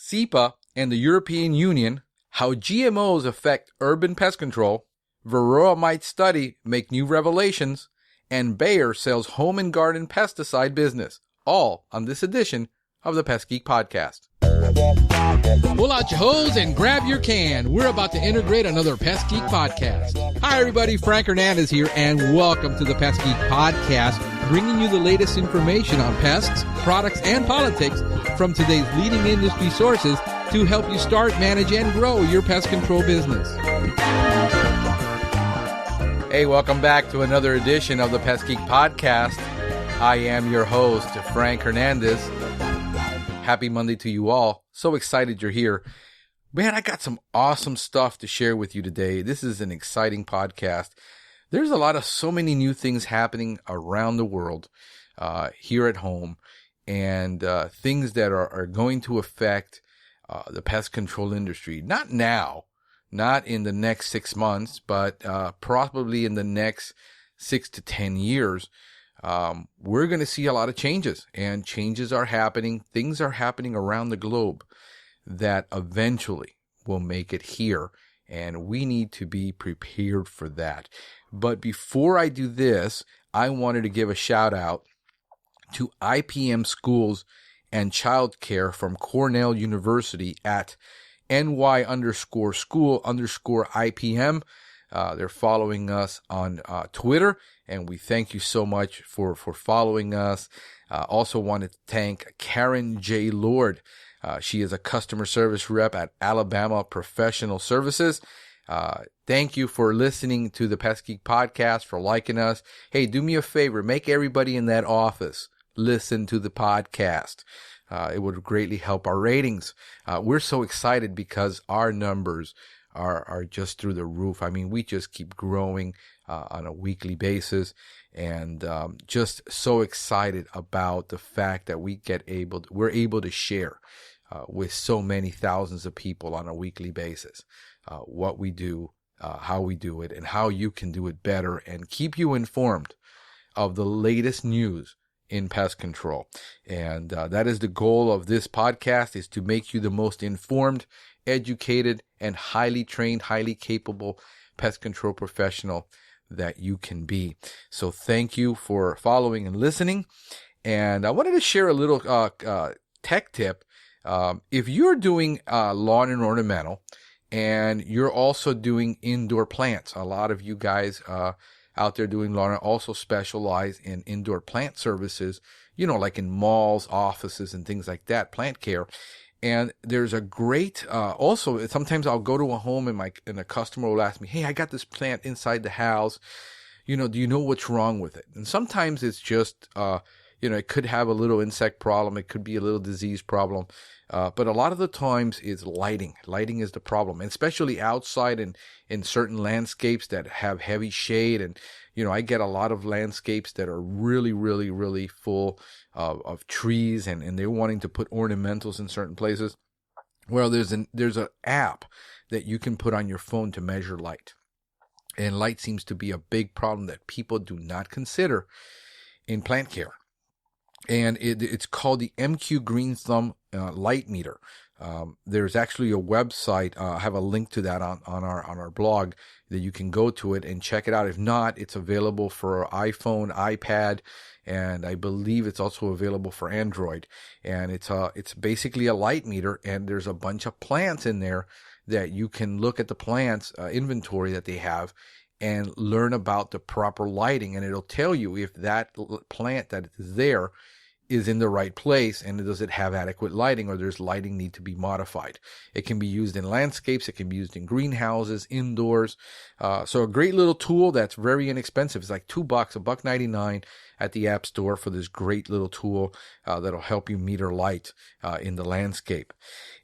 CEPA and the European Union, how GMOs affect urban pest control, Varroa mite study make new revelations, and Bayer sells home and garden pesticide business. All on this edition of the Pest Geek Podcast. Pull out your hose and grab your can. We're about to integrate another Pest Geek Podcast. Hi, everybody. Frank Hernandez here, and welcome to the Pest Geek Podcast, bringing you the latest information on pests, products, and politics from today's leading industry sources to help you start, manage, and grow your pest control business. Hey, welcome back to another edition of the Pest Geek Podcast. I am your host, Frank Hernandez. Happy Monday to you all. So excited you're here. Man, I got some awesome stuff to share with you today. This is an exciting podcast. There's so many new things happening around the world, here at home, and things that are going to affect the pest control industry. Not now, not in the next 6 months, but probably in the next 6 to 10 years. We're going to see a lot of changes, and changes are happening. Things are happening around the globe that eventually will make it here, and we need to be prepared for that. But before I do this, I wanted to give a shout out to IPM Schools and Childcare from Cornell University at ny_school_IPM. They're following us on Twitter, and we thank you so much for following us. Also wanted to thank Karen J. Lord. She is a customer service rep at Alabama Professional Services. Thank you for listening to the Pest Geek Podcast, for liking us. Hey, do me a favor. Make everybody in that office listen to the podcast. It would greatly help our ratings. We're so excited because our numbers are just through the roof. I mean, we just keep growing on a weekly basis, and just so excited about the fact that we're able to share with so many thousands of people on a weekly basis what we do, how we do it, and how you can do it better, and keep you informed of the latest news in pest control. And that is the goal of this podcast, is to make you the most informed, educated, and highly trained, highly capable pest control professional that you can be. So thank you for following and listening. And I wanted to share a little tech tip. If you're doing lawn and ornamental, and you're also doing indoor plants, a lot of you guys out there doing lawn also specialize in indoor plant services, like in malls, offices, and things like that, plant care. And there's a great, also, sometimes I'll go to a home and a customer will ask me, hey, I got this plant inside the house. Do you know what's wrong with it? And sometimes it's just, it could have a little insect problem. It could be a little disease problem. But a lot of the times it's lighting. Lighting is the problem, and especially outside in certain landscapes that have heavy shade. And, I get a lot of landscapes that are really, really, really full of trees, and they're wanting to put ornamentals in certain places. Well, there's an app that you can put on your phone to measure light. And light seems to be a big problem that people do not consider in plant care. And it's called the MQ Green Thumb light meter. There's actually a website. I have a link to that on our blog that you can go to it and check it out. If not, it's available for iPhone, iPad, and I believe it's also available for Android. And it's basically a light meter, and there's a bunch of plants in there that you can look at the plants inventory that they have and learn about the proper lighting, and it'll tell you if that plant that is there is in the right place, and does it have adequate lighting, or does lighting need to be modified. It can be used in landscapes, it can be used in greenhouses, indoors. So a great little tool that's very inexpensive. It's like $2, $1.99 at the App Store for this great little tool that'll help you meter light in the landscape.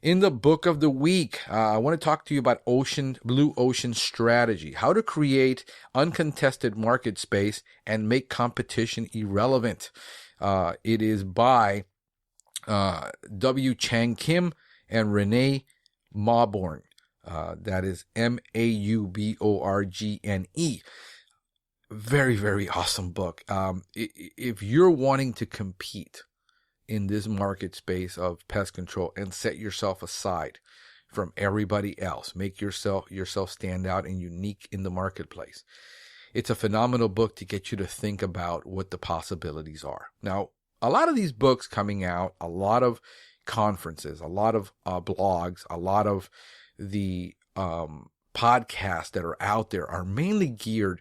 In the book of the week, I want to talk to you about Blue Ocean Strategy, how to create uncontested market space and make competition irrelevant. It is by W. Chang Kim and Renee Mauborgne. That is Mauborgne. Very, very awesome book. If you're wanting to compete in this market space of pest control and set yourself aside from everybody else. Make yourself stand out and unique in the marketplace. It's a phenomenal book to get you to think about what the possibilities are. Now, a lot of these books coming out, a lot of conferences, a lot of blogs, a lot of the podcasts that are out there are mainly geared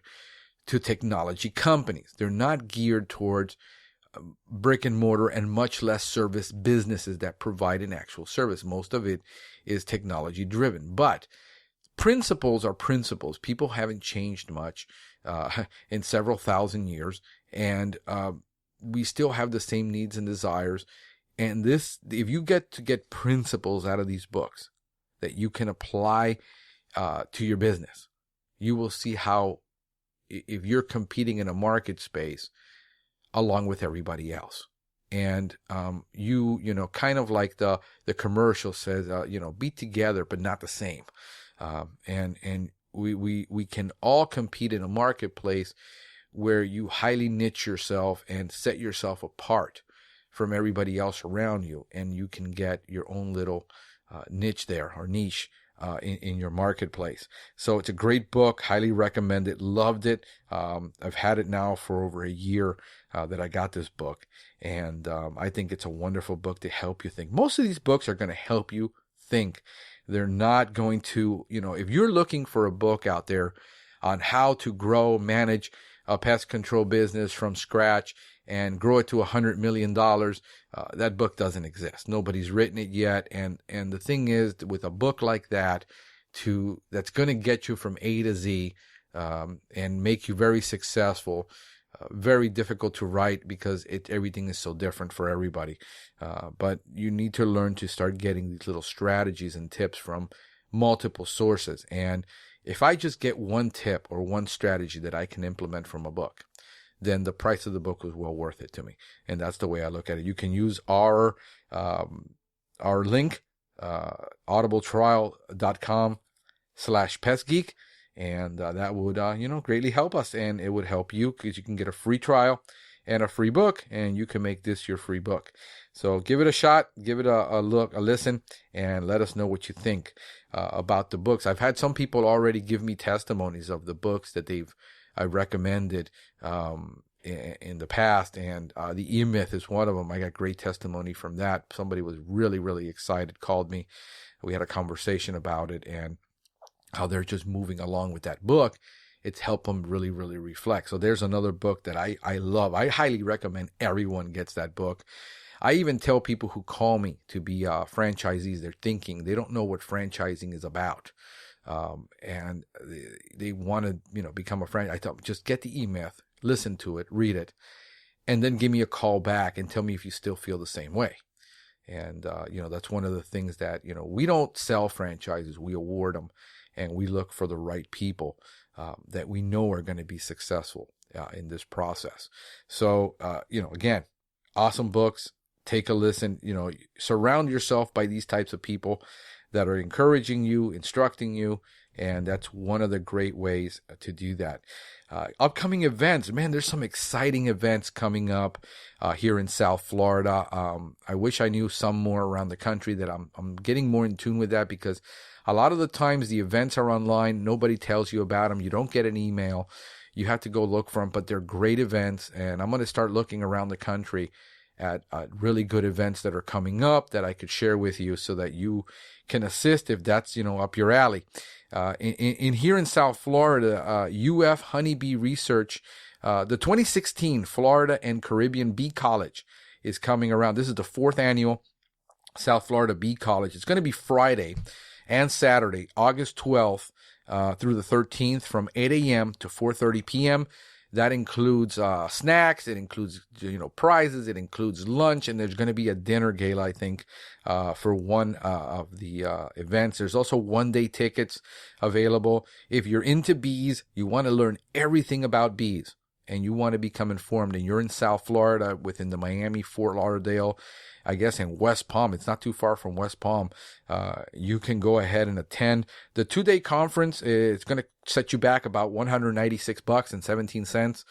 to technology companies. They're not geared towards brick and mortar and much less service businesses that provide an actual service. Most of it is technology driven, but principles are principles. People haven't changed much in several thousand years, and we still have the same needs and desires. And this, if you get principles out of these books that you can apply to your business, you will see how, if you're competing in a market space along with everybody else, and you know, kind of like the commercial says, you know, be together but not the same, and we can all compete in a marketplace where you highly niche yourself and set yourself apart from everybody else around you, and you can get your own little niche there, or niche in your marketplace. So it's a great book. Highly recommend it. Loved it. I've had it now for over a year that I got this book, and I think it's a wonderful book to help you think. Most of these books are going to help you think. They're not going to, you know, if you're looking for a book out there on how to grow, manage a pest control business from scratch and grow it to $100 million, that book doesn't exist. Nobody's written it yet. And the thing is, with a book like that, that's going to get you from A to Z, and make you very successful, very difficult to write because everything is so different for everybody. But you need to learn to start getting these little strategies and tips from multiple sources. And if I just get one tip or one strategy that I can implement from a book, then the price of the book was well worth it to me. And that's the way I look at it. You can use our link, audibletrial.com/pestgeek. And that would, greatly help us. And it would help you because you can get a free trial and a free book, and you can make this your free book. So give it a shot, give it a look, a listen, and let us know what you think about the books. I've had some people already give me testimonies of the books that I recommended in the past, and the E-Myth is one of them. I got great testimony from that. Somebody was really, really excited, called me. We had a conversation about it, and how they're just moving along with that book. It's helped them really, really reflect. So there's another book that I love. I highly recommend everyone gets that book. I even tell people who call me to be franchisees, they're thinking, they don't know what franchising is about. And they want to, become a franchise. I tell them, just get the E-Myth, listen to it, read it, and then give me a call back and tell me if you still feel the same way. And, that's one of the things that, we don't sell franchises, we award them. And we look for the right people that we know are going to be successful in this process. So, again, awesome books. Take a listen. Surround yourself by these types of people that are encouraging you, instructing you. And that's one of the great ways to do that. Upcoming events. Man, there's some exciting events coming up here in South Florida. I wish I knew some more around the country. That I'm getting more in tune with that, because a lot of the times the events are online. Nobody tells you about them. You don't get an email. You have to go look for them, but they're great events. And I'm going to start looking around the country at really good events that are coming up that I could share with you so that you can assist if that's, up your alley. In here in South Florida, UF Honeybee Research, the 2016 Florida and Caribbean Bee College is coming around. This is the 4th annual South Florida Bee College. It's going to be Friday and Saturday, August 12th through the 13th, from 8 a.m. to 4:30 p.m. That includes snacks. It includes, prizes. It includes lunch. And there's going to be a dinner gala, I think, for one of the events. There's also one-day tickets available. If you're into bees, you want to learn everything about bees, and you want to become informed, and you're in South Florida within the Miami, Fort Lauderdale, I guess in West Palm, it's not too far from West Palm, you can go ahead and attend. The 2-day conference is going to set you back about $196.17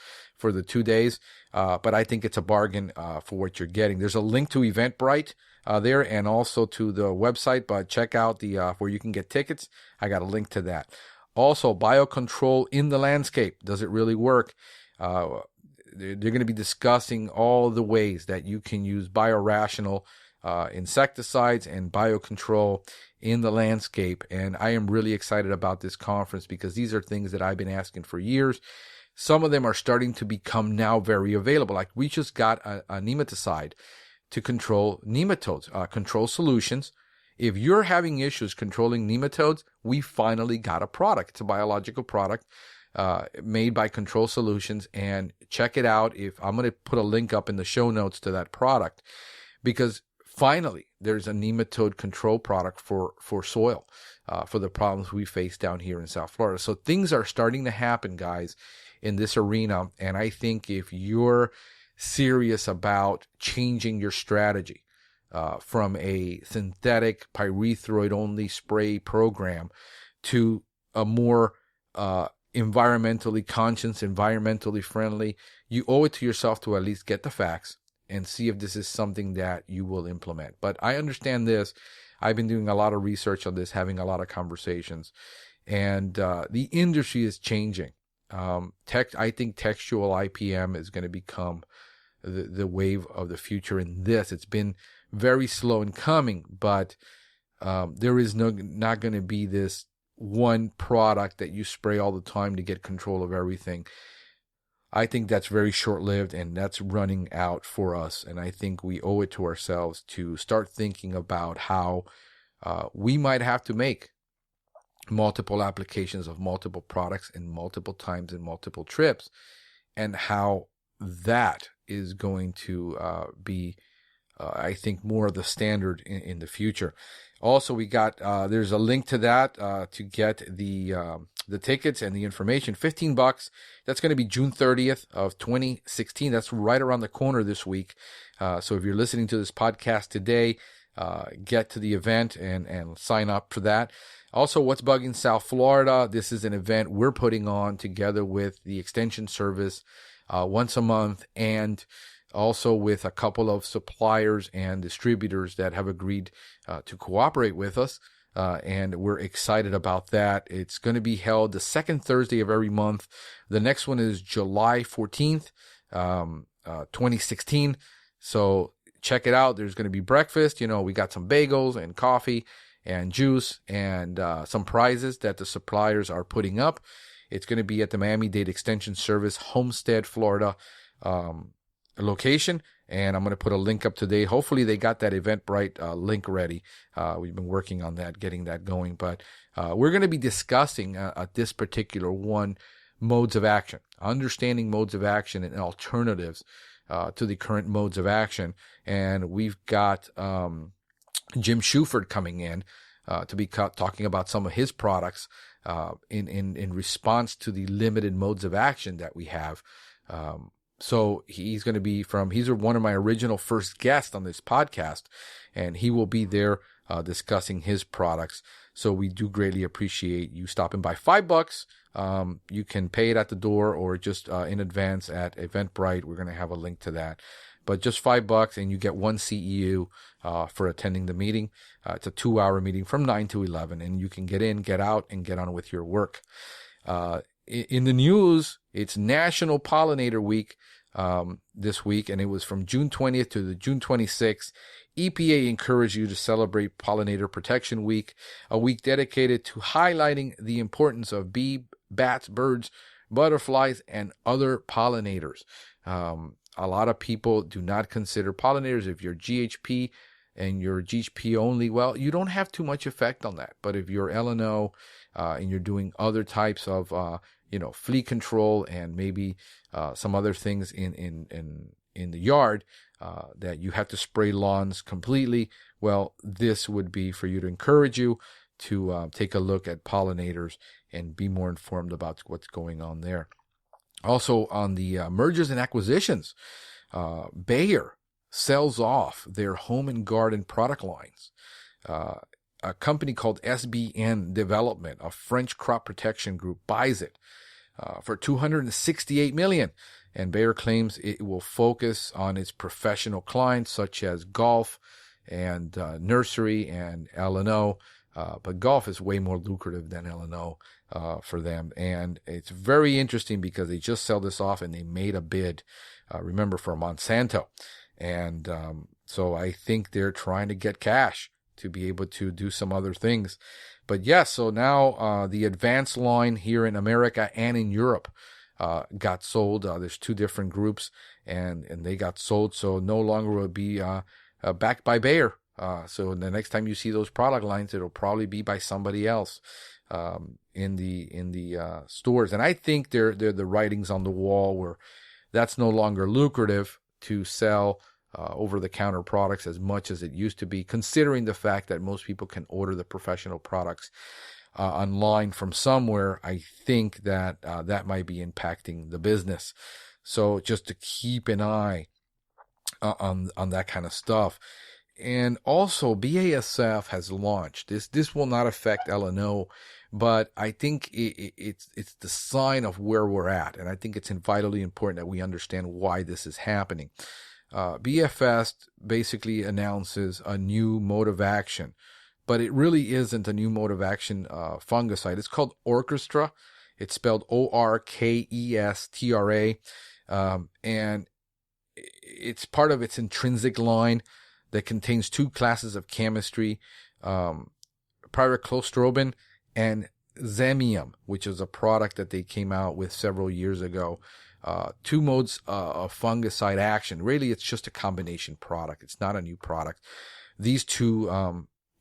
for the 2 days. But I think it's a bargain for what you're getting. There's a link to Eventbrite there and also to the website, but check out the where you can get tickets. I got a link to that. Also, biocontrol in the landscape. Does it really work? They're going to be discussing all the ways that you can use biorational insecticides and biocontrol in the landscape. And I am really excited about this conference because these are things that I've been asking for years. Some of them are starting to become now very available. Like we just got a nematicide to control nematodes, Control Solutions. If you're having issues controlling nematodes, we finally got a product. It's a biological product made by Control Solutions, and check it out. I'm going to put a link up in the show notes to that product, because finally there's a nematode control product for soil, for the problems we face down here in South Florida. So things are starting to happen, guys, in this arena. And I think if you're serious about changing your strategy from a synthetic pyrethroid only spray program to a more environmentally conscious, environmentally friendly, you owe it to yourself to at least get the facts and see if this is something that you will implement. But I understand this. I've been doing a lot of research on this, having a lot of conversations, and the industry is changing. I think textual IPM is going to become the wave of the future in this. It's been very slow in coming, but there is not going to be this one product that you spray all the time to get control of everything. I think that's very short-lived, and that's running out for us. And I think we owe it to ourselves to start thinking about how we might have to make multiple applications of multiple products in multiple times and multiple trips, and how that is going to be, I think, more of the standard in the future. Also, we got there's a link to that to get the tickets and the information. $15. That's going to be June 30th of 2016. That's right around the corner this week. So if you're listening to this podcast today, get to the event and sign up for that. Also, What's Bugging South Florida? This is an event we're putting on together with the Extension Service once a month, and also with a couple of suppliers and distributors that have agreed to cooperate with us. And we're excited about that. It's going to be held the second Thursday of every month. The next one is July 14th, 2016. So check it out. There's going to be breakfast. We got some bagels and coffee and juice and some prizes that the suppliers are putting up. It's going to be at the Miami-Dade Extension Service, Homestead, Florida location. And I'm going to put a link up today. Hopefully they got that Eventbrite link ready. We've been working on that, getting that going. But we're going to be discussing at this particular one modes of action, understanding modes of action and alternatives to the current modes of action. And we've got Jim Shuford coming in to be talking about some of his products in response to the limited modes of action that we have. So he's going to be he's one of my original first guests on this podcast, and he will be there discussing his products. So we do greatly appreciate you stopping by. $5. You can pay it at the door or just in advance at Eventbrite. We're going to have a link to that. But just $5, and you get one CEU for attending the meeting. It's a 2-hour meeting from 9 to 11, and you can get in, get out, and get on with your work. In the news, it's National Pollinator Week this week, and it was from June 20th to the June 26th. EPA encouraged you to celebrate Pollinator Protection Week, a week dedicated to highlighting the importance of bats, birds, butterflies, and other pollinators. A lot of people do not consider pollinators. If you're GHP and you're GHP only, well, you don't have too much effect on that. But if you're LNO and you're doing other types of flea control and maybe some other things in the yard that you have to spray lawns completely, well, this would be for you to encourage you to take a look at pollinators and be more informed about what's going on there. Also, on the mergers and acquisitions, Bayer sells off their home and garden product lines. A company called SBN Development, a French crop protection group, buys it for $268 million. And Bayer claims it will focus on its professional clients such as golf and nursery and L&O. But golf is way more lucrative than L&O for them. And it's very interesting because they just sell this off and they made a bid, remember, for Monsanto. And so I think they're trying to get cash to be able to do some other things. But yes, so now the advanced line here in America and in Europe got sold. There's two different groups, and they got sold. So no longer will it be backed by Bayer. So the next time you see those product lines, it'll probably be by somebody else in the stores. And I think they're the writings on the wall where that's no longer lucrative to sell over-the-counter products as much as it used to be, considering the fact that most people can order the professional products online from somewhere. I think that that might be impacting the business. So just to keep an eye on that kind of stuff. And also, BASF has launched this. This will not affect L&O, but I think it's the sign of where we're at, and I think it's vitally important that we understand why this is happening. BFS basically announces a new mode of action, but it really isn't a new mode of action fungicide. It's called Orchestra. It's spelled Orkestra, and it's part of its intrinsic line that contains two classes of chemistry, pyraclostrobin and zemium, which is a product that they came out with several years ago. Two modes of fungicide action. Really, it's just a combination product. It's not a new product. These two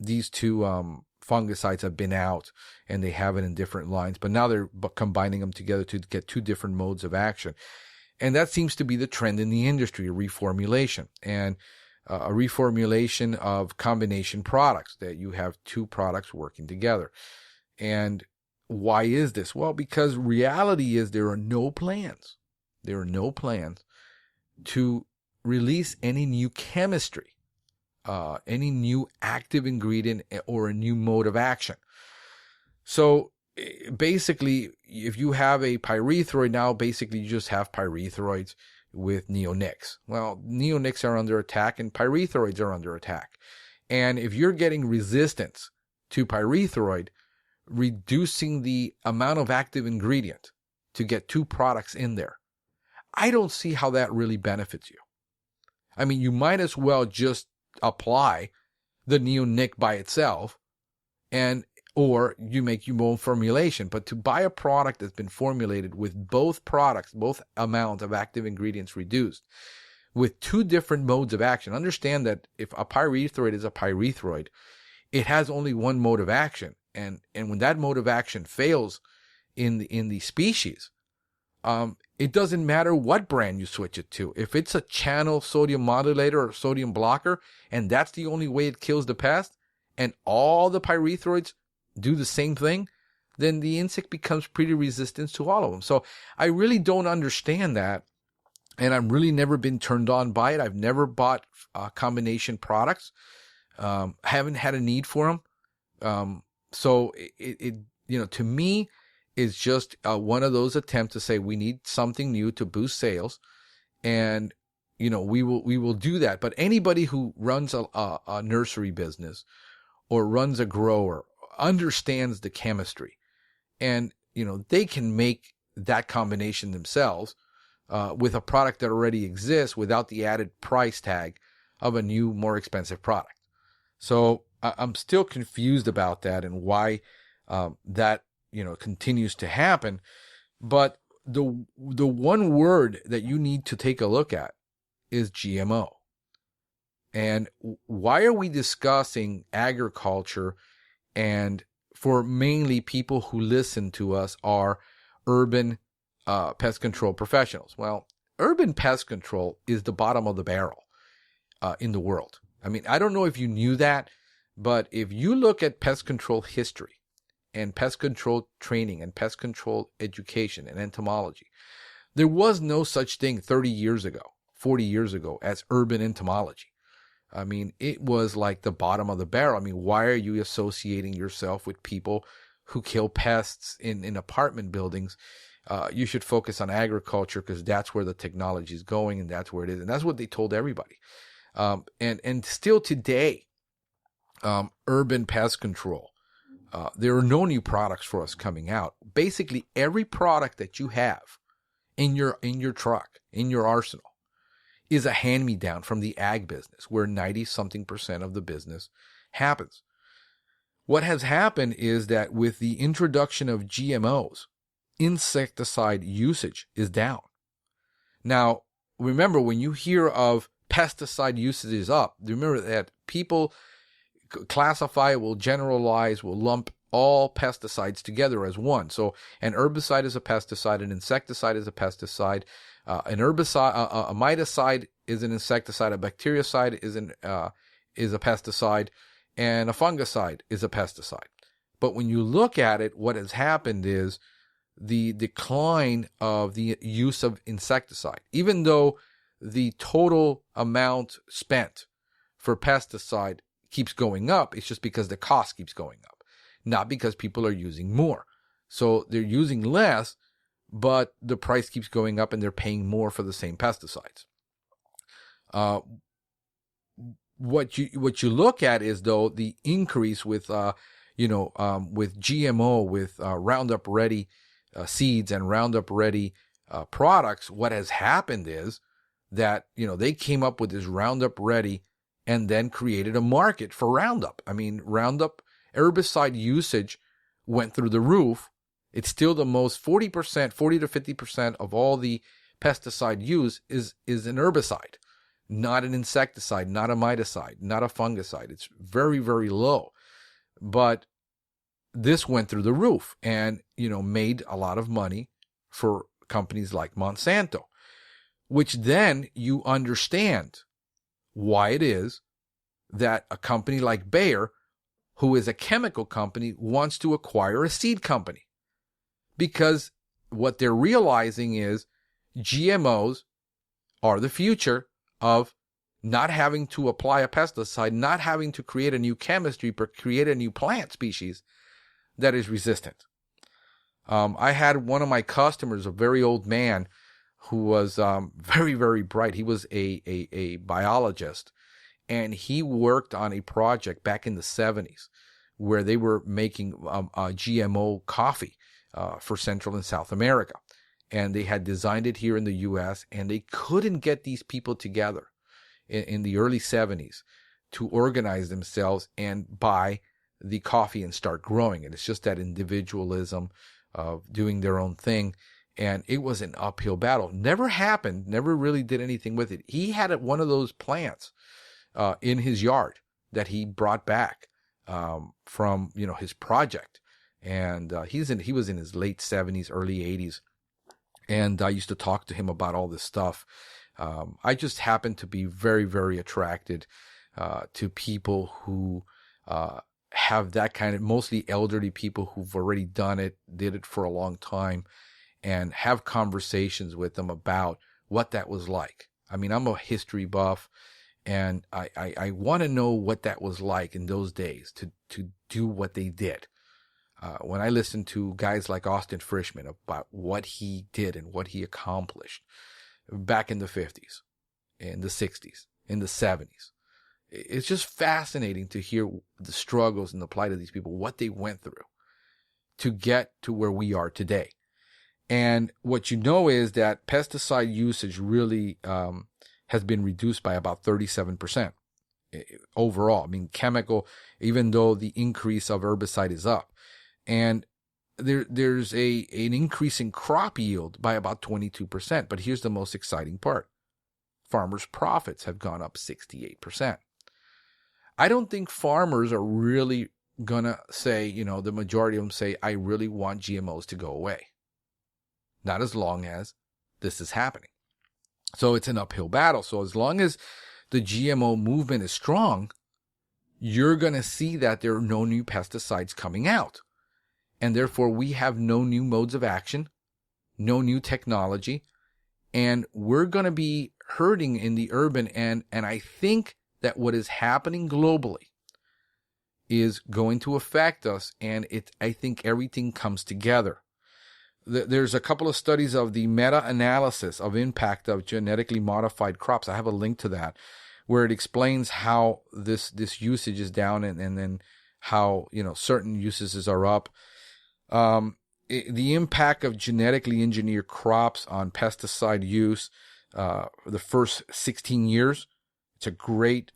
fungicides have been out, and they have it in different lines, but now they're combining them together to get two different modes of action. And that seems to be the trend in the industry, a reformulation. And a reformulation of combination products, that you have two products working together. And why is this? Well, because reality is there are no plans. There are no plans to release any new chemistry, any new active ingredient or a new mode of action. So basically, if you have a pyrethroid now, basically you just have pyrethroids with neonics. Well, neonics are under attack and pyrethroids are under attack. And if you're getting resistance to pyrethroid, reducing the amount of active ingredient to get two products in there, I don't see how that really benefits you. I mean, you might as well just apply the neonic by itself, or you make your own formulation. But to buy a product that's been formulated with both products, both amounts of active ingredients reduced, with two different modes of action. Understand that if a pyrethroid is a pyrethroid, it has only one mode of action. And when that mode of action fails in the species, it doesn't matter what brand you switch it to. If it's a channel sodium modulator or sodium blocker, and that's the only way it kills the pest, and all the pyrethroids do the same thing, then the insect becomes pretty resistant to all of them. So I really don't understand that, and I've really never been turned on by it. I've never bought combination products. Haven't had a need for them. So it to me, is just one of those attempts to say we need something new to boost sales, and we will do that. But anybody who runs a nursery business or runs a grower understands the chemistry, and they can make that combination themselves with a product that already exists without the added price tag of a new, more expensive product. So I'm still confused about that and why that continues to happen. But the one word that you need to take a look at is GMO. And why are we discussing agriculture? And for mainly people who listen to us are urban pest control professionals. Well, urban pest control is the bottom of the barrel in the world. I mean, I don't know if you knew that, but if you look at pest control history and pest control training and pest control education and entomology, there was no such thing 30 years ago, 40 years ago as urban entomology. I mean, it was like the bottom of the barrel. I mean, why are you associating yourself with people who kill pests in apartment buildings you should focus on agriculture because that's where the technology is going and that's where it is. And that's what they told everybody. And still today, urban pest control, there are no new products for us coming out. Basically, every product that you have in your truck, in your arsenal, is a hand-me-down from the ag business, where 90-something% of the business happens. What has happened is that with the introduction of GMOs, insecticide usage is down. Now, remember, when you hear of pesticide usage is up, remember that people classify, will generalize, will lump all pesticides together as one. So an herbicide is a pesticide, an insecticide is a pesticide, an herbicide, a miticide is an insecticide, a bactericide is a pesticide, and a fungicide is a pesticide. But when you look at it, what has happened is the decline of the use of insecticide. Even though the total amount spent for pesticide keeps going up, it's just because the cost keeps going up, not because people are using more. So they're using less, but the price keeps going up and they're paying more for the same pesticides. What you look at is, though, the increase with with GMO, with Roundup Ready seeds and Roundup Ready products. What has happened is that they came up with this Roundup Ready and then created a market for Roundup. I mean, Roundup herbicide usage went through the roof. It's still the most 40 to 50% of all the pesticide use is an herbicide, not an insecticide, not a miticide, not a fungicide. It's very, very low. But this went through the roof and, made a lot of money for companies like Monsanto, which then you understand why it is that a company like Bayer, who is a chemical company, wants to acquire a seed company. Because what they're realizing is GMOs are the future of not having to apply a pesticide, not having to create a new chemistry, but create a new plant species that is resistant. I had one of my customers, a very old man, who was very, very bright. He was a biologist, and he worked on a project back in the 70s where they were making GMO coffee for Central and South America. And they had designed it here in the U.S., and they couldn't get these people together in the early 70s to organize themselves and buy the coffee and start growing it. It's just that individualism of doing their own thing. And it was an uphill battle. Never happened, never really did anything with it. He had one of those plants in his yard that he brought back from his project. And he was in his late 70s, early 80s. And I used to talk to him about all this stuff. I just happened to be very, very attracted to people who have that kind of, mostly elderly people who've already did it for a long time, and have conversations with them about what that was like. I mean, I'm a history buff, and I want to know what that was like in those days to do what they did. When I listen to guys like Austin Frischman about what he did and what he accomplished back in the 50s, in the 60s, in the 70s, it's just fascinating to hear the struggles and the plight of these people, what they went through to get to where we are today. And what you know is that pesticide usage really has been reduced by about 37% overall. I mean, chemical, even though the increase of herbicide is up. And there's an increase in crop yield by about 22%. But here's the most exciting part. Farmers' profits have gone up 68%. I don't think farmers are really going to say, the majority of them say, I really want GMOs to go away. Not as long as this is happening. So it's an uphill battle. So as long as the GMO movement is strong, you're going to see that there are no new pesticides coming out. And therefore, we have no new modes of action, no new technology, and we're going to be hurting in the urban. And I think that what is happening globally is going to affect us, and I think everything comes together. there's a couple of studies of the meta-analysis of impact of genetically modified crops. I have a link to that where it explains how this usage is down and then how, certain usages are up. The impact of genetically engineered crops on pesticide use, the first 16 years. It's a great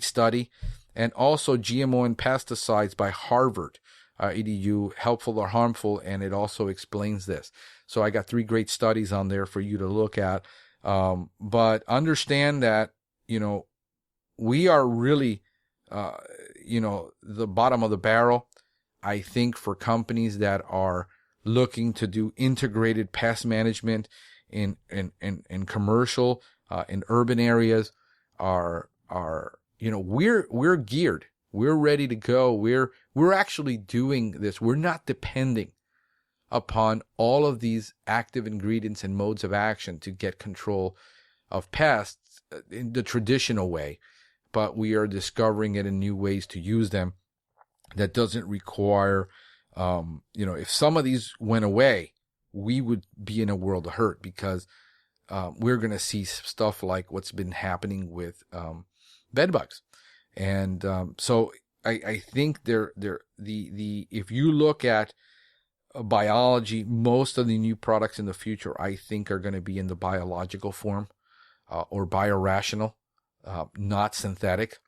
study. And also GMO and pesticides by Harvard EDU, helpful or harmful, and it also explains this. So I got 3 great studies on there for you to look at. But understand that, we are really, the bottom of the barrel, I think, for companies that are looking to do integrated pest management in commercial, in urban areas we're geared. We're ready to go. We're actually doing this. We're not depending upon all of these active ingredients and modes of action to get control of pests in the traditional way, but we are discovering it in new ways to use them that doesn't require, if some of these went away, we would be in a world of hurt because we're going to see stuff like what's been happening with bed bugs. And so I think if you look at biology, most of the new products in the future, I think, are going to be in the biological form or biorational, not synthetic,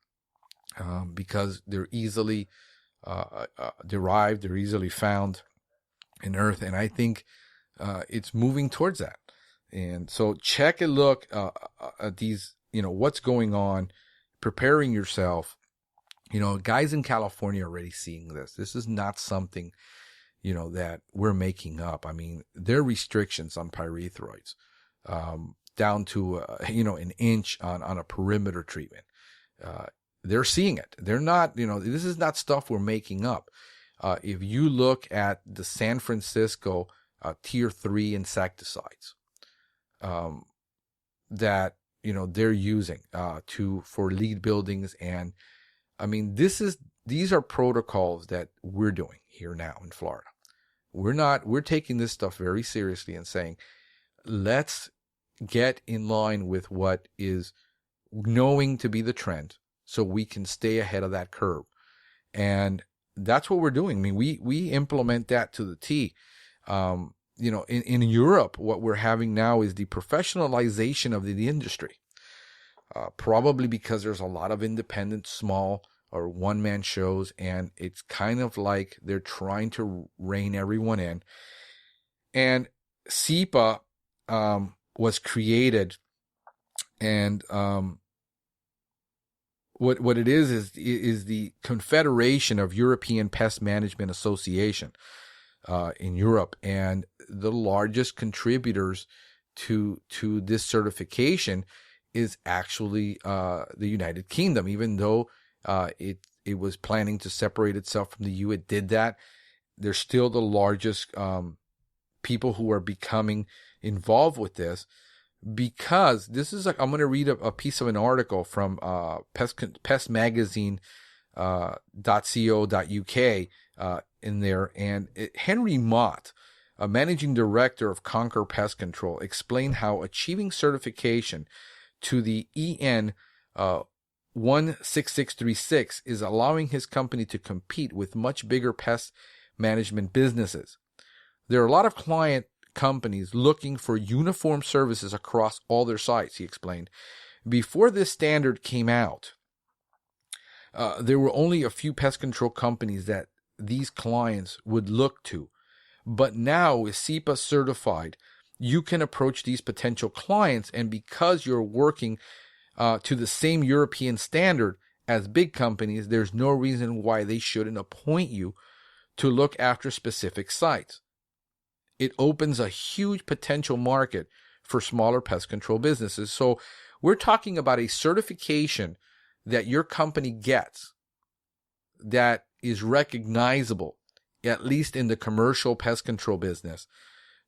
because they're easily derived, they're easily found in Earth, and I think it's moving towards that. And so check a look at these, what's going on, preparing yourself. Guys in California are already seeing this. This is not something, that we're making up. I mean, there are restrictions on pyrethroids, down to, an inch on a perimeter treatment. They're seeing it. They're not, this is not stuff we're making up. If you look at the San Francisco tier 3 insecticides that, they're using for lead buildings, and I mean, these are protocols that we're doing here now in Florida. We're taking this stuff very seriously and saying, let's get in line with what is knowing to be the trend so we can stay ahead of that curve. And that's what we're doing. I mean, we implement that to the T. In Europe, what we're having now is the professionalization of the industry. Probably because there's a lot of independent, small or one-man shows, and it's kind of like they're trying to rein everyone in. And CEPA was created, and what it is the Confederation of European Pest Management Association in Europe, and the largest contributors to this certification is actually the United Kingdom. Even though it was planning to separate itself from the EU, it did that. They're still the largest people who are becoming involved with this, because this is I'm going to read a piece of an article from pestmagazine.co.uk in there, and Henry Mott, a managing director of Conquer Pest Control, explained how achieving certification to the EN 16636 is allowing his company to compete with much bigger pest management businesses. There are a lot of client companies looking for uniform services across all their sites, he explained. Before this standard came out, there were only a few pest control companies that these clients would look to. But now, with CEPA certified, you can approach these potential clients, and because you're working to the same European standard as big companies, there's no reason why they shouldn't appoint you to look after specific sites. It opens a huge potential market for smaller pest control businesses. So we're talking about a certification that your company gets that is recognizable, at least in the commercial pest control business,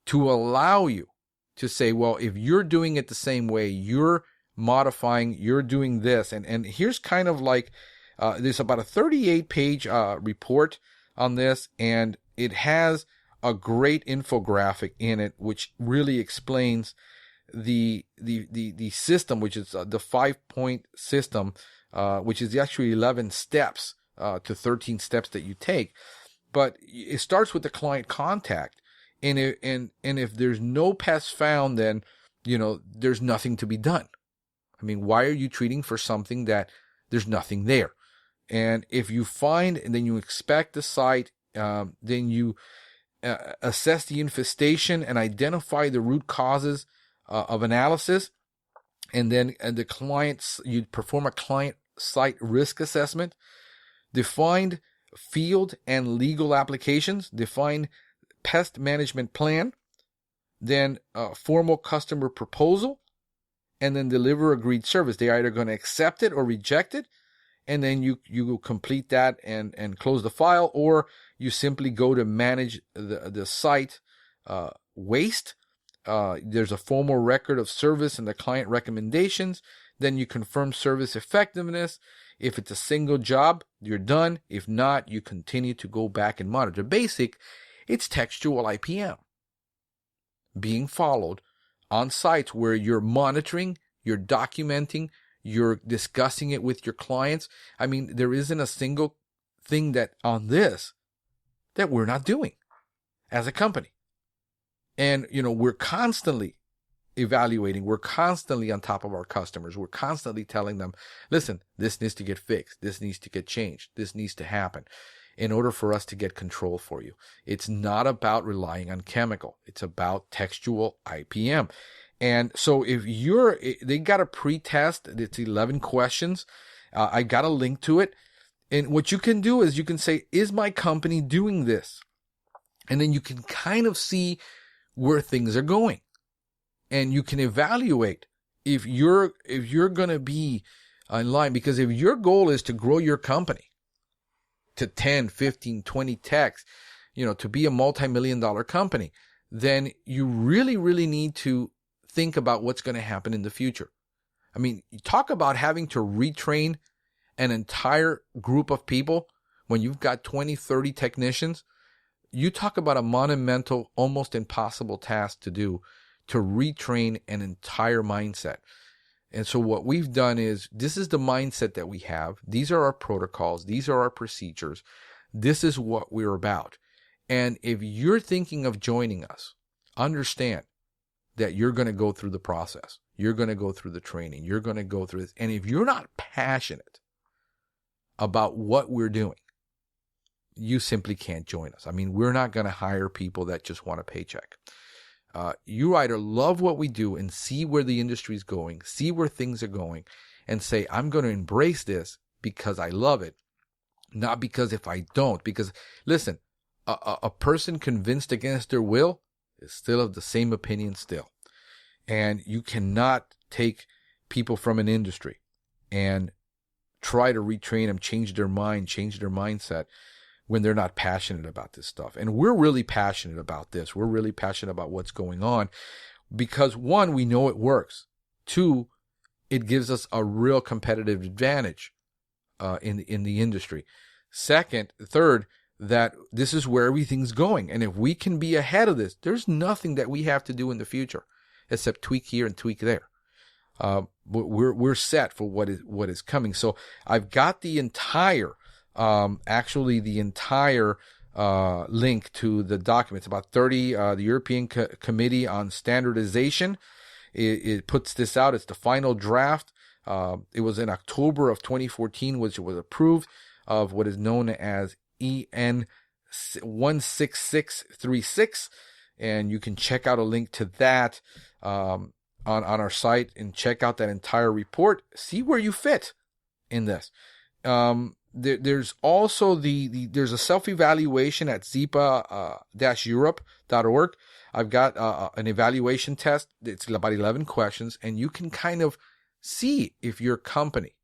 to allow you to say, well, if you're doing it the same way, you're modifying, you're doing this. And here's kind of like, there's about a 38-page report on this, and it has a great infographic in it, which really explains the system, which is the 5-point system, which is actually 11 steps to 13 steps that you take. But it starts with the client contact. And if there's no pests found, then, there's nothing to be done. I mean, why are you treating for something that there's nothing there? And if you find, and then you inspect the site, then you assess the infestation and identify the root causes of analysis. And then you perform a client site risk assessment, define field and legal applications, define pest management plan, then a formal customer proposal, and then deliver agreed service. They're either going to accept it or reject it, and then you complete that and close the file, or you simply go to manage the site waste. There's a formal record of service and the client recommendations. Then you confirm service effectiveness. If it's a single job, you're done. If not, you continue to go back and monitor. It's textual IPM being followed on sites where you're monitoring, you're documenting, you're discussing it with your clients. I mean, there isn't a single thing that we're not doing as a company. And, we're constantly evaluating. We're constantly on top of our customers. We're constantly telling them, listen, this needs to get fixed. This needs to get changed. This needs to happen in order for us to get control for you. It's not about relying on chemical. It's about textual IPM. And so they got a pre-test. It's 11 questions. I got a link to it. And what you can do is you can say, is my company doing this? And then you can kind of see where things are going. And you can evaluate if you're going to be in line. Because if your goal is to grow your company to 10, 15, 20 techs, to be a multi-million-dollar company, then you really, really need to think about what's going to happen in the future. I mean, you talk about having to retrain an entire group of people when you've got 20, 30 technicians. You talk about a monumental, almost impossible task to do, to retrain an entire mindset. And so what we've done is, this is the mindset that we have. These are our protocols. These are our procedures. This is what we're about. And if you're thinking of joining us, understand that you're going to go through the process. You're going to go through the training. You're going to go through this. And if you're not passionate about what we're doing, you simply can't join us. I mean, we're not going to hire people that just want a paycheck. You either love what we do and see where the industry is going, see where things are going, and say, I'm going to embrace this because I love it, not because if I don't. Because, listen, a person convinced against their will is still of the same opinion still. And you cannot take people from an industry and try to retrain them, change their mind, change their mindset when they're not passionate about this stuff. And we're really passionate about this. We're really passionate about what's going on because, one, we know it works. Two, it gives us a real competitive advantage in the industry. Third, that this is where everything's going. And if we can be ahead of this, there's nothing that we have to do in the future except tweak here and tweak there. We're set for what is coming. So I've got the entire link to the documents, about 30, the European Committee on Standardization. It puts this out. It's the final draft. It was in October of 2014, which was approved, of what is known as EN 16636. And you can check out a link to that on our site and check out that entire report. See where you fit in this. There's also there's a self-evaluation at CEPA-Europe.org. I've got an evaluation test. It's about 11 questions, and you can kind of see if your company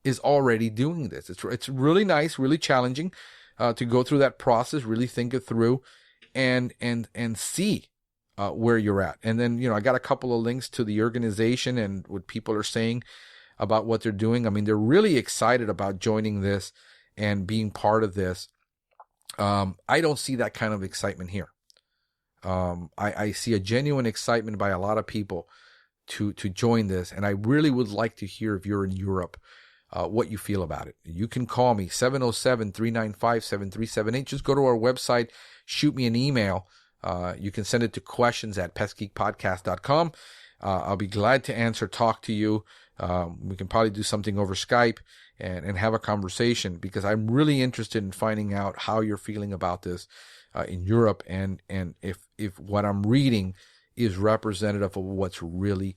is already doing this. It's really nice, really challenging to go through that process, really think it through, and see where you're at. And then, I got a couple of links to the organization and what people are saying about what they're doing. I mean, they're really excited about joining this and being part of this. I don't see that kind of excitement here. I see a genuine excitement by a lot of people to join this, and I really would like to hear if you're in Europe, what you feel about it. You can call me 707-395-7378. Just go to our website, shoot me an email. You can send it to questions@pestgeekpodcast.com. I'll be glad to answer, talk to you. We can probably do something over Skype and have a conversation, because I'm really interested in finding out how you're feeling about this in Europe, and if what I'm reading is representative of what's really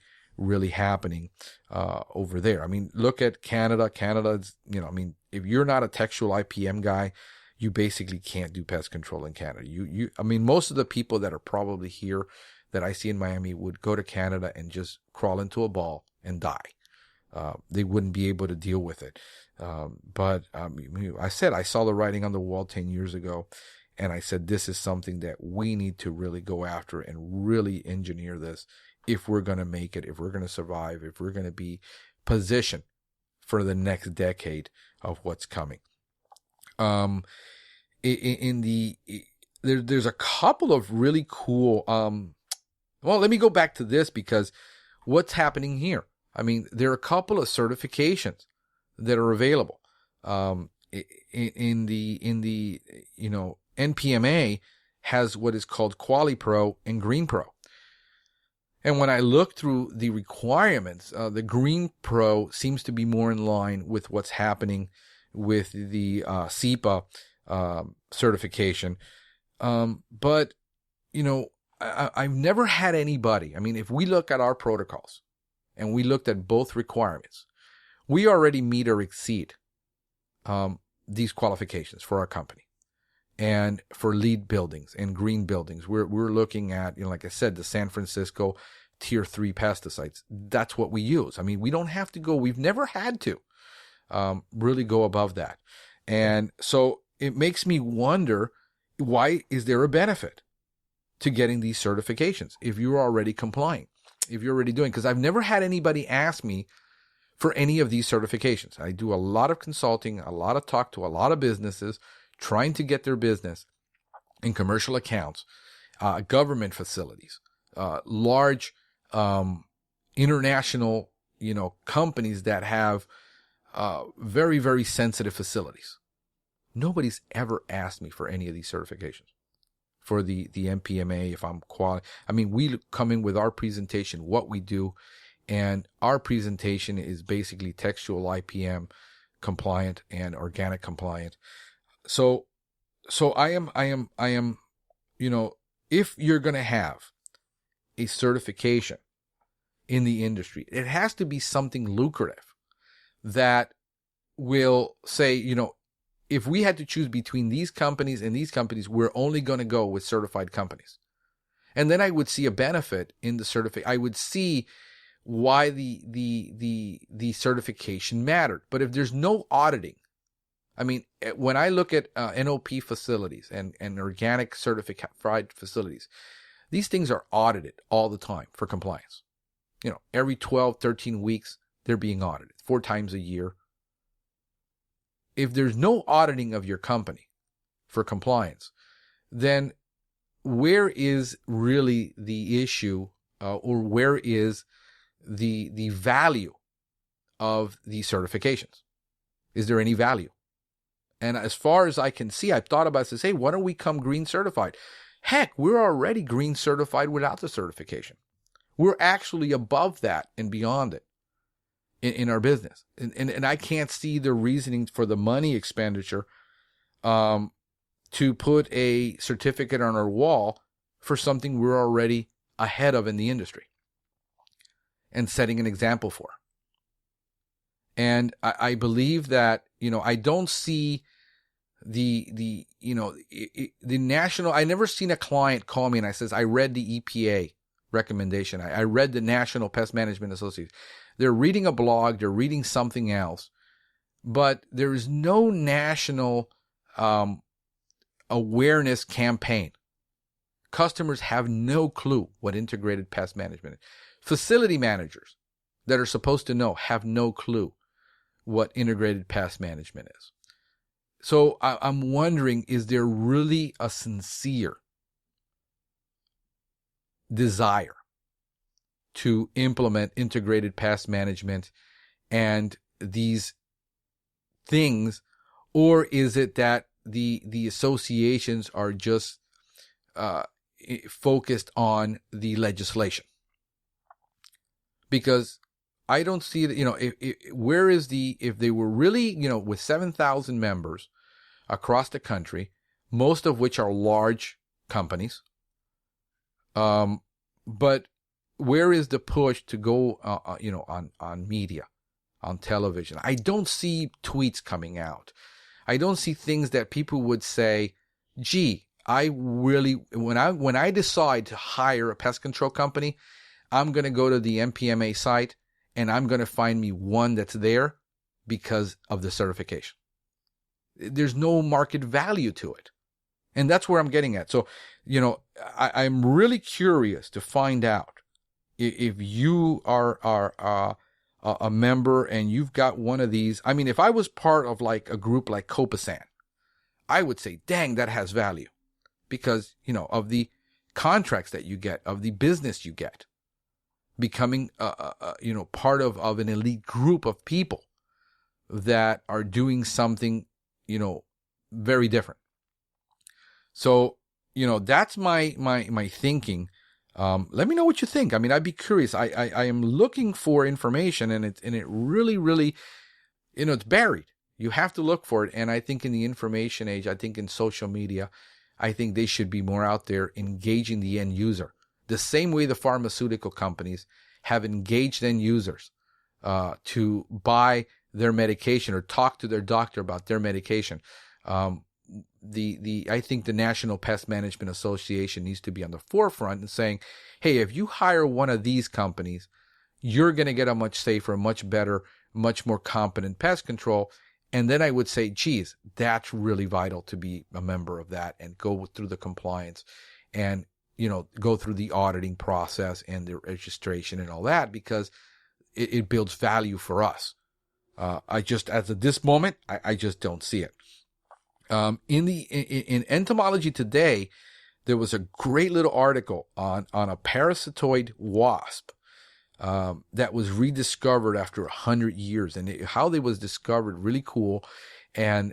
happening over there. I mean, look at Canada. Canada's, if you're not a textual IPM guy, you basically can't do pest control in Canada. I mean, most of the people that are probably here that I see in Miami would go to Canada and just crawl into a ball and die. They wouldn't be able to deal with it. But I said, I saw the writing on the wall 10 years ago, and I said, this is something that we need to really go after and really engineer this if we're going to make it, if we're going to survive, if we're going to be positioned for the next decade of what's coming. There's a couple of really cool, well, let me go back to this, because what's happening here? I mean, there are a couple of certifications that are available. NPMA has what is called QualiPro and Green Pro. And when I look through the requirements, the Green Pro seems to be more in line with what's happening with the CEPA certification. But, I've never had anybody. I mean, if we look at our protocols and we looked at both requirements, we already meet or exceed these qualifications for our company. And for LEED buildings and green buildings, we're looking at, like I said, the San Francisco Tier 3 pesticides. That's what we use. I mean, we don't have to go. We've never had to really go above that. And so it makes me wonder, why is there a benefit to getting these certifications if you're already complying, if you're already doing? Because I've never had anybody ask me for any of these certifications. I do a lot of consulting, a lot of talk to a lot of businesses, trying to get their business in commercial accounts, government facilities, large international, companies that have very, very sensitive facilities. Nobody's ever asked me for any of these certifications. For the NPMA, if I'm I mean, we come in with our presentation, what we do, and our presentation is basically textual IPM compliant and organic compliant. So I am, if you're going to have a certification in the industry, it has to be something lucrative that will say, if we had to choose between these companies and these companies, we're only going to go with certified companies. And then I would see a benefit in the certificate. I would see why the certification mattered. But if there's no auditing, I mean, when I look at NOP facilities and organic certified facilities, these things are audited all the time for compliance. Every 12, 13 weeks, they're being audited 4 times a year. If there's no auditing of your company for compliance, then where is really the issue, or where is the value of these certifications? Is there any value? And as far as I can see, I've thought about this, hey, why don't we come green certified? Heck, we're already green certified without the certification. We're actually above that and beyond it in our business. And I can't see the reasoning for the money expenditure to put a certificate on our wall for something we're already ahead of in the industry and setting an example for. And I believe that, I don't see the national, I never seen a client call me and I says, I read the EPA recommendation. I read the National Pest Management Association. They're reading a blog, they're reading something else, but there is no national awareness campaign. Customers have no clue what integrated pest management is. Facility managers that are supposed to know have no clue what integrated pest management is. So I'm wondering, is there really a sincere desire to implement integrated pest management and these things, or is it that the associations are just focused on the legislation? Because I don't see it, if they were really, with 7,000 members across the country, most of which are large companies, but where is the push to go, on media, on television? I don't see tweets coming out. I don't see things that people would say, gee, I really, when I decide to hire a pest control company, I'm going to go to the MPMA site and I'm going to find me one that's there because of the certification. There's no market value to it. And that's where I'm getting at. So, I'm really curious to find out if you are a member and you've got one of these. I mean, if I was part of like a group like Copasan, I would say, dang, that has value because, of the contracts that you get, of the business you get, becoming, part of an elite group of people that are doing something, very different. So, that's my thinking. Let me know what you think. I mean, I'd be curious. I am looking for information and it really, really, it's buried. You have to look for it. And I think in the information age, I think in social media, I think they should be more out there engaging the end user. The same way the pharmaceutical companies have engaged end users, to buy their medication or talk to their doctor about their medication. I think the National Pest Management Association needs to be on the forefront and saying, hey, if you hire one of these companies, you're going to get a much safer, much better, much more competent pest control. And then I would say, geez, that's really vital to be a member of that and go through the compliance and, go through the auditing process and the registration and all that, because it builds value for us. As of this moment, I just don't see it. In Entomology Today, there was a great little article on a parasitoid wasp that was rediscovered after 100 years, and how they was discovered, really cool. And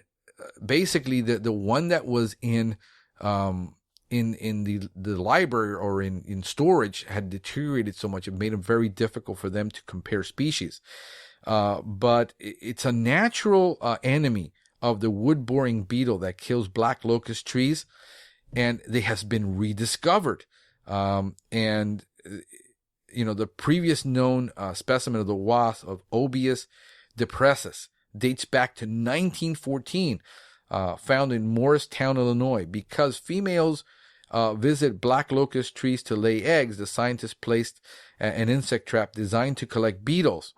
basically, the one that was in the library or in storage had deteriorated so much it made it very difficult for them to compare species. But it's a natural enemy of the wood-boring beetle that kills black locust trees, and they has been rediscovered. The previous known specimen of the wasp of Obius depressus dates back to 1914, found in Morristown, Illinois. Because females visit black locust trees to lay eggs, the scientists placed an insect trap designed to collect beetles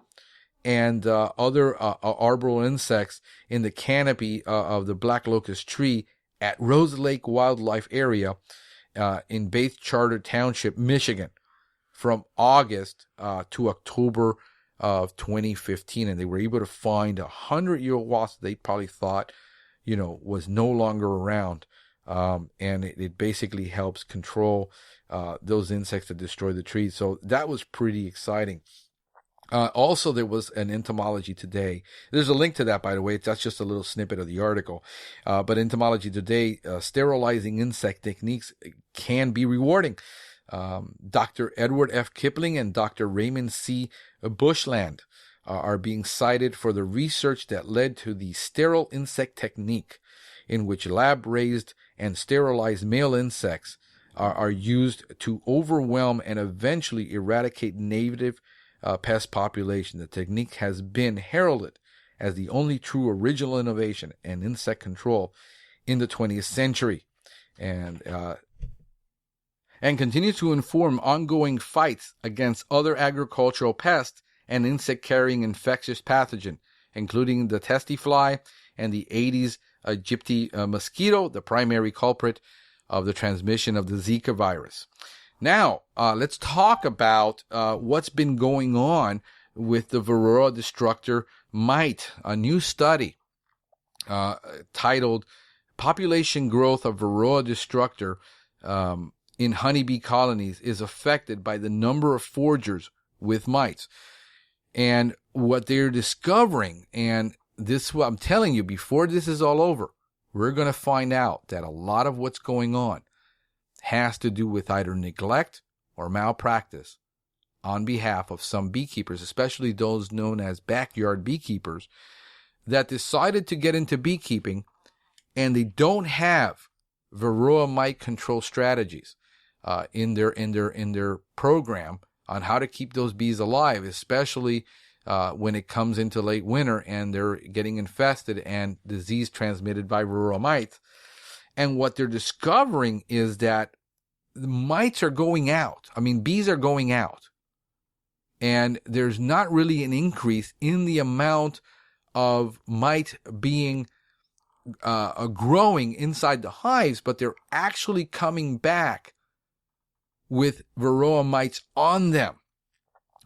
and other arboreal insects in the canopy of the black locust tree at Rose Lake Wildlife Area in Bates Charter Township, Michigan, from August to October of 2015. And they were able to find 100-year-old wasp they probably thought, was no longer around. And it basically helps control those insects that destroy the trees. So that was pretty exciting. Also, there was an Entomology Today. There's a link to that, by the way. That's just a little snippet of the article. But Entomology Today, sterilizing insect techniques can be rewarding. Dr. Edward F. Kipling and Dr. Raymond C. Bushland are being cited for the research that led to the sterile insect technique, in which lab-raised and sterilized male insects are used to overwhelm and eventually eradicate native pest population. The technique has been heralded as the only true original innovation in insect control in the 20th century, and continues to inform ongoing fights against other agricultural pests and insect-carrying infectious pathogen, including the testy fly and the Aedes aegypti mosquito, the primary culprit of the transmission of the Zika virus. Now, let's talk about what's been going on with the Varroa destructor Mite. A new study titled Population Growth of Varroa Destructor in honeybee colonies is affected by the number of foragers with mites. And what they're discovering, and this, what I'm telling you, before this is all over, we're going to find out that a lot of what's going on has to do with either neglect or malpractice on behalf of some beekeepers, especially those known as backyard beekeepers, that decided to get into beekeeping and they don't have Varroa mite control strategies in their program on how to keep those bees alive, especially when it comes into late winter and they're getting infested and disease transmitted by Varroa mites. And what they're discovering is that the mites are going out. I mean, bees are going out. And there's not really an increase in the amount of mite being growing inside the hives, but they're actually coming back with Varroa mites on them.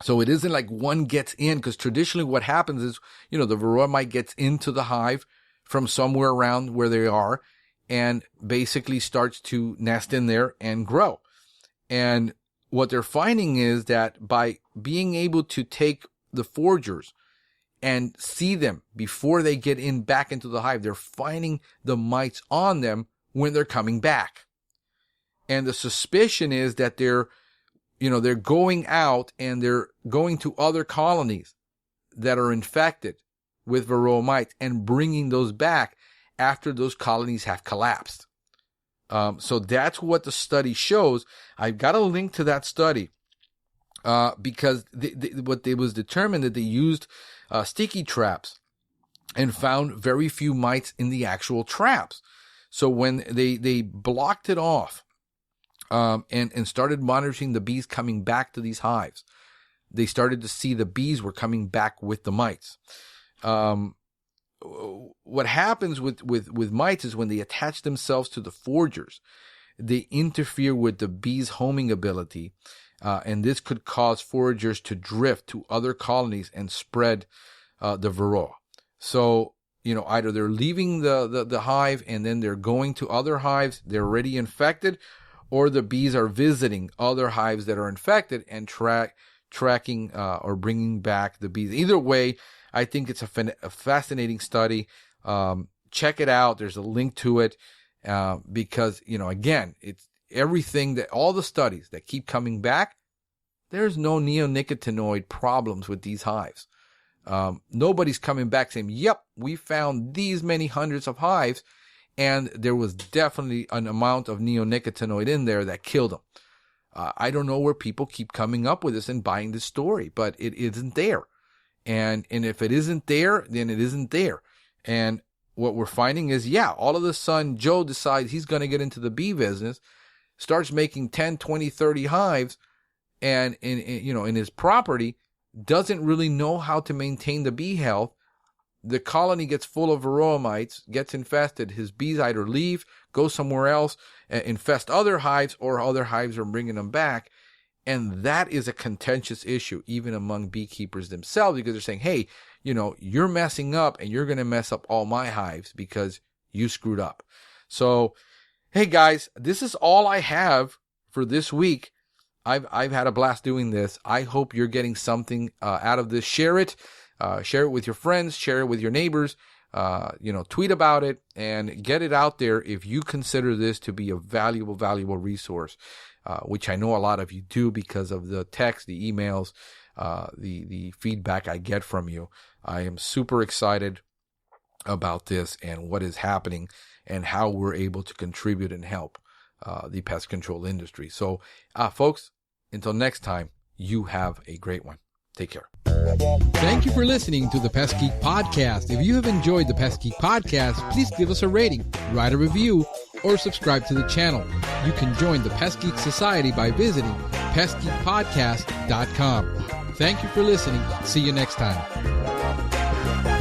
So it isn't like one gets in, because traditionally what happens is, the Varroa mite gets into the hive from somewhere around where they are and basically starts to nest in there and grow. And what they're finding is that by being able to take the foragers and see them before they get in back into the hive, they're finding the mites on them when they're coming back. And the suspicion is that they're going out and they're going to other colonies that are infected with Varroa mites and bringing those back after those colonies have collapsed. So that's what the study shows. I've got a link to that study because what it was determined that they used sticky traps and found very few mites in the actual traps. So when they blocked it off and started monitoring the bees coming back to these hives, they started to see the bees were coming back with the mites. What happens with mites is when they attach themselves to the foragers, they interfere with the bees' homing ability, and this could cause foragers to drift to other colonies and spread the Varroa. So, either they're leaving the hive and then they're going to other hives, they're already infected, or the bees are visiting other hives that are infected and tracking or bringing back the bees. Either way, I think it's a fascinating study. Check it out. There's a link to it because, again, it's everything that all the studies that keep coming back, there's no neonicotinoid problems with these hives. Nobody's coming back saying, yep, we found these many hundreds of hives and there was definitely an amount of neonicotinoid in there that killed them. I don't know where people keep coming up with this and buying this story, but it isn't there. And if it isn't there, then it isn't there. And what we're finding is, all of a sudden, Joe decides he's going to get into the bee business, starts making 10, 20, 30 hives, and in his property, doesn't really know how to maintain the bee health. The colony gets full of Varroa mites, gets infested. His bees either leave, go somewhere else, infest other hives, or other hives are bringing them back. And that is a contentious issue, even among beekeepers themselves, because they're saying, hey, you're messing up and you're going to mess up all my hives because you screwed up. So, hey guys, this is all I have for this week. I've had a blast doing this. I hope you're getting something out of this. Share it with your friends, share it with your neighbors, tweet about it and get it out there if you consider this to be a valuable resource. Which I know a lot of you do because of the text, the emails, the feedback I get from you. I am super excited about this and what is happening and how we're able to contribute and help the pest control industry. So, folks, until next time, you have a great one. Take care. Thank you for listening to the Pest Geek Podcast. If you have enjoyed the Pest Geek Podcast, please give us a rating, write a review, or subscribe to the channel. You can join the Pest Geek Society by visiting pestgeekpodcast.com. Thank you for listening. See you next time.